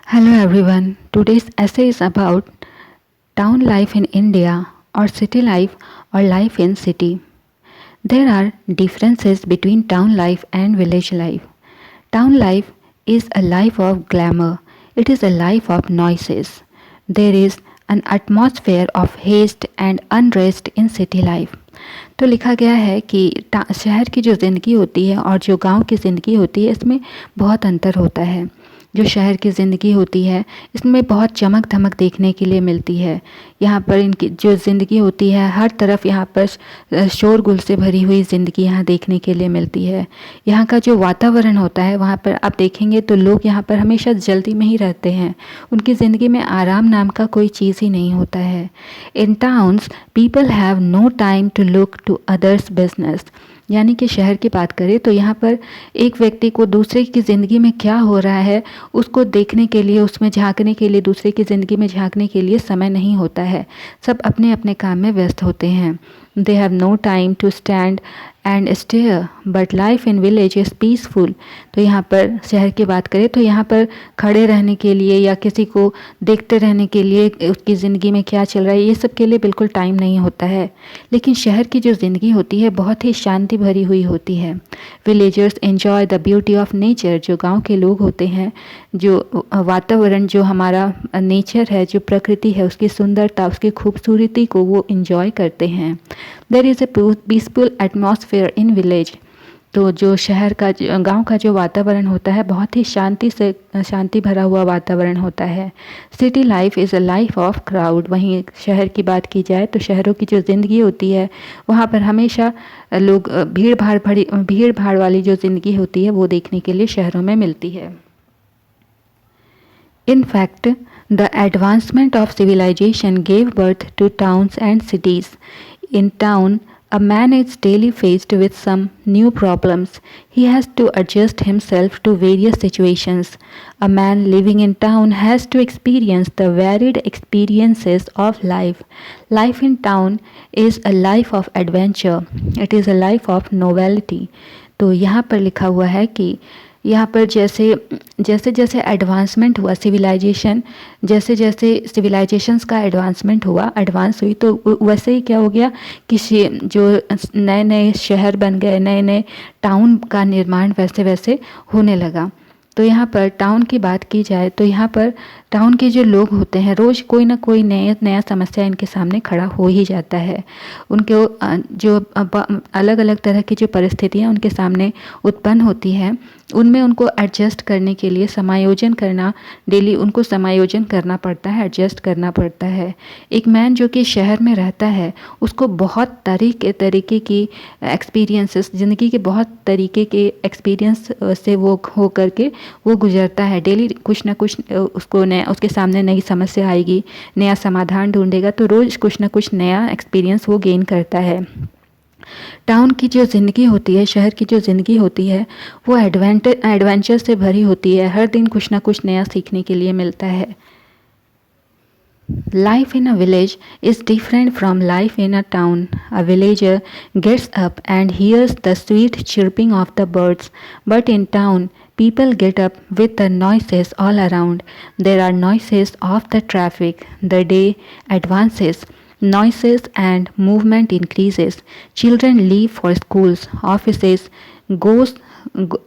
Hello everyone. Today's essay is about town life in India or city life or life in city. There are differences between town life and village life. Town life is a life of glamour. It is a life of noises. There is an atmosphere of haste and unrest in city life. तो लिखा गया है कि शहर की जो ज़िंदगी होती है और जो गांव की ज़िंदगी होती है इसमें बहुत अंतर होता है। जो शहर की ज़िंदगी होती है इसमें बहुत चमक धमक देखने के लिए मिलती है। यहाँ पर इनकी जो ज़िंदगी होती है हर तरफ यहाँ पर शोरगुल से भरी हुई ज़िंदगी यहाँ देखने के लिए मिलती है। यहाँ का जो वातावरण होता है वहाँ पर आप देखेंगे तो लोग यहाँ पर हमेशा जल्दी में ही रहते हैं। उनकी ज़िंदगी में आराम नाम का कोई चीज़ ही नहीं होता है। In towns people have no time to look to others business. यानी कि शहर की बात करें तो यहाँ पर एक व्यक्ति को दूसरे की ज़िंदगी में क्या हो रहा है उसको देखने के लिए, उसमें झांकने के लिए, दूसरे की ज़िंदगी में झांकने के लिए समय नहीं होता है। सब अपने अपने काम में व्यस्त होते हैं। They have no time to stand and stare but life in village is peaceful. तो यहाँ पर शहर की बात करें तो यहाँ पर खड़े रहने के लिए या किसी को देखते रहने के लिए उसकी ज़िंदगी में क्या चल रहा है ये सब के लिए बिल्कुल टाइम नहीं होता है। लेकिन शहर की जो ज़िंदगी होती है बहुत ही शांति भरी हुई होती है। Villagers enjoy the beauty of nature. जो गांव के लोग होते हैं, जो वातावरण, जो हमारा नेचर है, जो प्रकृति है, उसकी सुंदरता, उसकी खूबसूरती को वो इंजॉय करते हैं। There is a peaceful atmosphere in village. तो जो शहर का गांव का जो वातावरण होता है बहुत ही शांति भरा हुआ वातावरण होता है। City life is a life of crowd. वहीं शहर की बात की जाए तो शहरों की जो ज़िंदगी होती है वहाँ पर हमेशा लोग भीड़ भाड़ वाली जो ज़िंदगी होती है वो देखने के लिए शहरों में मिलती है। In fact, the advancement of civilization gave birth to towns and cities. In town, a man is daily faced with some new problems. He has to adjust himself to various situations. A man living in town has to experience the varied experiences of life. Life in town is a life of adventure. It is a life of novelty. तो यहाँ पर लिखा हुआ है कि यहाँ पर जैसे जैसे एडवांसमेंट हुआ जैसे जैसे सिविलाइजेशंस का एडवांस हुई तो वैसे ही क्या हो गया कि जो नए नए शहर बन गए, नए नए टाउन का निर्माण वैसे वैसे होने लगा। तो यहाँ पर टाउन की बात की जाए तो यहाँ पर टाउन के जो लोग होते हैं रोज़ कोई ना कोई नया समस्या इनके सामने खड़ा हो ही जाता है। उनके जो अलग अलग तरह की जो परिस्थितियाँ उनके सामने उत्पन्न होती हैं उनमें उनको एडजस्ट करने के लिए डेली उनको समायोजन करना पड़ता है, एडजस्ट करना पड़ता है। एक मैन जो कि शहर में रहता है उसको बहुत तरीके की एक्सपीरियंसेस, ज़िंदगी के बहुत तरीके के एक्सपीरियंस से वो हो करके वो गुजरता है। डेली कुछ ना कुछ उसके सामने नई समस्या आएगी, नया समाधान ढूंढेगा, तो रोज़ कुछ ना कुछ नया एक्सपीरियंस वो गेन करता है। टाउन की जो ज़िंदगी होती है, शहर की जो ज़िंदगी होती है वो एडवेंचर से भरी होती है। हर दिन कुछ ना कुछ नया सीखने के लिए मिलता है। Life in a village is different from life in a town. A villager gets up and hears the sweet chirping of the birds, but in town, people get up with the noises all around. There are noises of the traffic. The day advances. Noises and movement increases. Children leave for schools. Goes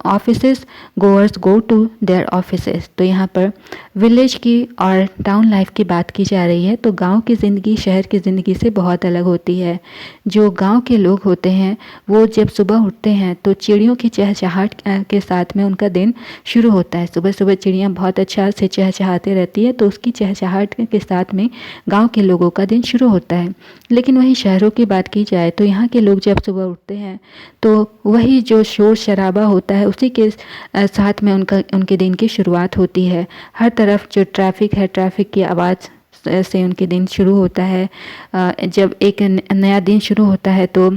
offices goers go to their offices. तो यहाँ पर village की और town life की बात की जा रही है। तो गांव की ज़िंदगी शहर की ज़िंदगी से बहुत अलग होती है। जो गांव के लोग होते हैं वो जब सुबह उठते हैं तो चिड़ियों की चहचहाट के साथ में उनका दिन शुरू होता है। सुबह सुबह चिड़ियाँ बहुत अच्छा से चहचहाते रहती है तो उसकी चहचहाट के साथ में गाँव के लोगों का दिन शुरू होता है। लेकिन वहीं शहरों की बात की जाए तो यहाँ के लोग जब सुबह उठते हैं तो वही जो शोर शराबा होता है उसी के साथ में उनके दिन की शुरुआत होती है। हर तरफ जो ट्रैफिक है, ट्रैफिक की आवाज़ से उनके दिन शुरू होता है। जब एक नया दिन शुरू होता है तो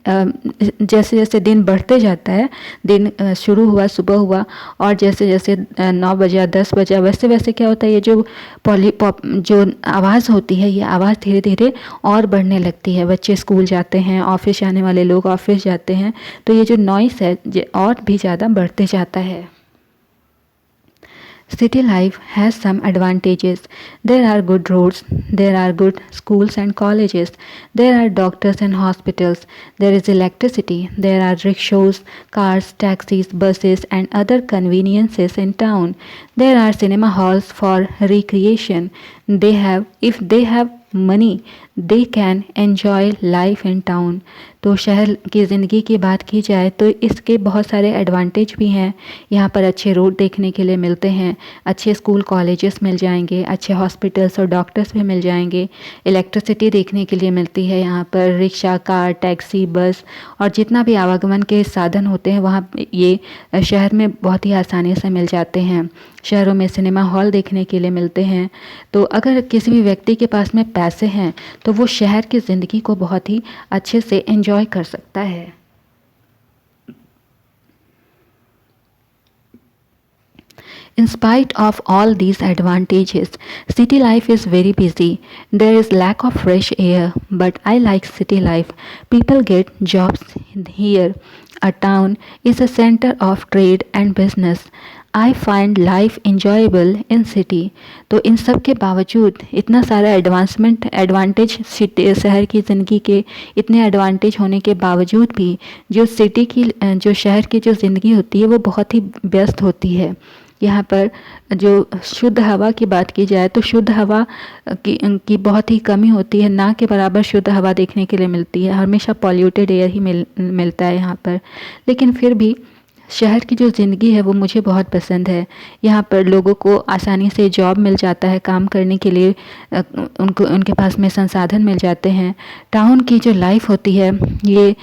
जैसे जैसे दिन बढ़ते जाता है, दिन शुरू हुआ, सुबह हुआ और जैसे जैसे 9 बजा 10 बजा वैसे वैसे क्या होता है, ये जो आवाज़ होती है ये आवाज़ धीरे धीरे और बढ़ने लगती है। बच्चे स्कूल जाते हैं, ऑफिस जाने वाले लोग ऑफिस जाते हैं तो ये जो नॉइस है ये और भी ज़्यादा बढ़ते जाता है। City life has some advantages. There are good roads, there are good schools and colleges, there are doctors and hospitals, there is electricity, there are rickshaws, cars, taxis, buses, and other conveniences in town. There are cinema halls for recreation. If they have money, they can enjoy life in town. तो शहर की ज़िंदगी की बात की जाए तो इसके बहुत सारे एडवांटेज भी हैं। यहाँ पर अच्छे रोड देखने के लिए मिलते हैं, अच्छे स्कूल कॉलेजेस मिल जाएंगे, अच्छे हॉस्पिटल्स और डॉक्टर्स भी मिल जाएंगे, इलेक्ट्रिसिटी देखने के लिए मिलती है यहाँ पर, रिक्शा, कार, टैक्सी, बस और जितना भी आवागमन के साधन होते हैं वहाँ ये शहर में बहुत ही आसानी से मिल जाते हैं। शहरों में सिनेमा हॉल देखने के लिए मिलते हैं। तो अगर किसी भी व्यक्ति के पास में पैसे हैं तो वो शहर की ज़िंदगी को बहुत ही अच्छे से एंजॉय कर सकता है। In spite of all these advantages, city life is very busy. There is lack of fresh air, but I like city life. People get jobs here. A town is a center of trade and business. I find life enjoyable in city. तो इन सब के बावजूद, इतना सारा advantage शहर की ज़िंदगी के इतने एडवांटेज होने के बावजूद भी जो शहर की जो ज़िंदगी होती है वो बहुत ही व्यस्त होती है। यहाँ पर जो शुद्ध हवा की बात की जाए तो शुद्ध हवा की बहुत ही कमी होती है, ना के बराबर शुद्ध हवा देखने के लिए मिलती है। हमेशा पॉल्यूटेड एयर ही मिलता है यहाँ पर। लेकिन फिर भी शहर की जो ज़िंदगी है वो मुझे बहुत पसंद है। यहाँ पर लोगों को आसानी से जॉब मिल जाता है, काम करने के लिए उनके पास में संसाधन मिल जाते हैं। टाउन की जो लाइफ होती है ये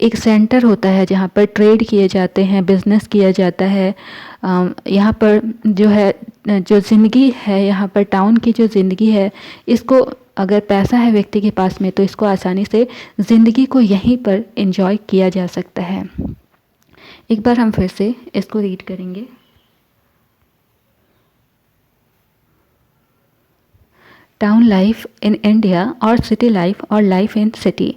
एक सेंटर होता है जहाँ पर ट्रेड किए जाते हैं, बिज़नेस किया जाता है। यहाँ पर जो ज़िंदगी है, यहाँ पर टाउन की जो ज़िंदगी है, इसको अगर पैसा है व्यक्ति के पास में तो इसको आसानी से ज़िंदगी को यहीं पर एंजॉय किया जा सकता है। एक बार हम फिर से इसको रीड करेंगे। Town life in India or city life or life in city.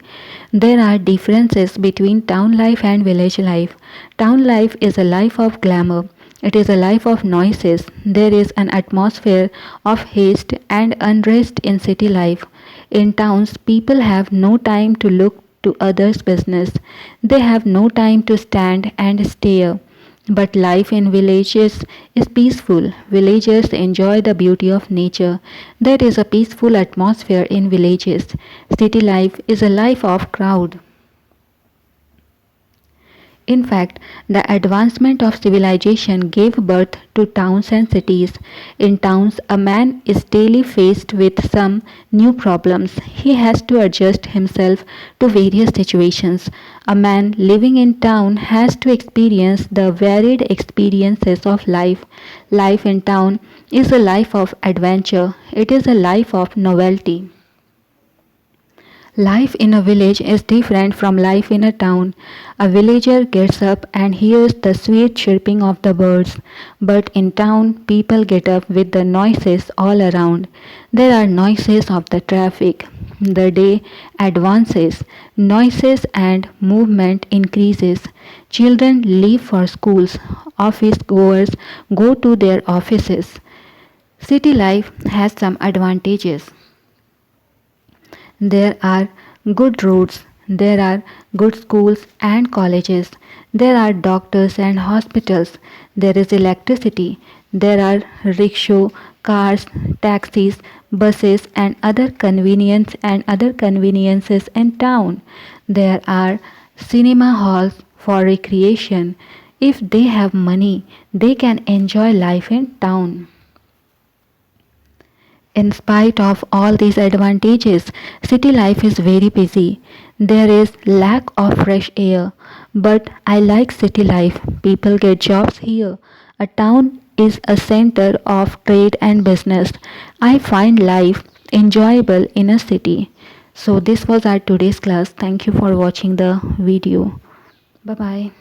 There are differences between town life and village life. Town life is a life of glamour. It is a life of noises. There is an atmosphere of haste and unrest in city life. In towns, people have no time to look to others' business. They have no time to stand and stare. But life in villages is peaceful. Villagers enjoy the beauty of nature. There is a peaceful atmosphere in villages. City life is a life of crowd. In fact, the advancement of civilization gave birth to towns and cities. In towns, a man is daily faced with some new problems. He has to adjust himself to various situations. A man living in town has to experience the varied experiences of life. Life in town is a life of adventure. It is a life of novelty. Life in a village is different from life in a town. A villager gets up and hears the sweet chirping of the birds, but in town people get up with the noises all around. There are noises of the traffic. The day advances, noises and movement increases. Children leave for schools, office goers go to their offices. City life has some advantages. There are good roads, there are good schools and colleges, there are doctors and hospitals, there is electricity, there are rickshaw, cars, taxis, buses and other conveniences in town. There are cinema halls for recreation. If they have money, they can enjoy life in town. In spite of all these advantages, city life is very busy. There is lack of fresh air, but I like city life. People get jobs here. A town is a center of trade and business. I find life enjoyable in a city. So this was our today's class. Thank you for watching the video. Bye bye.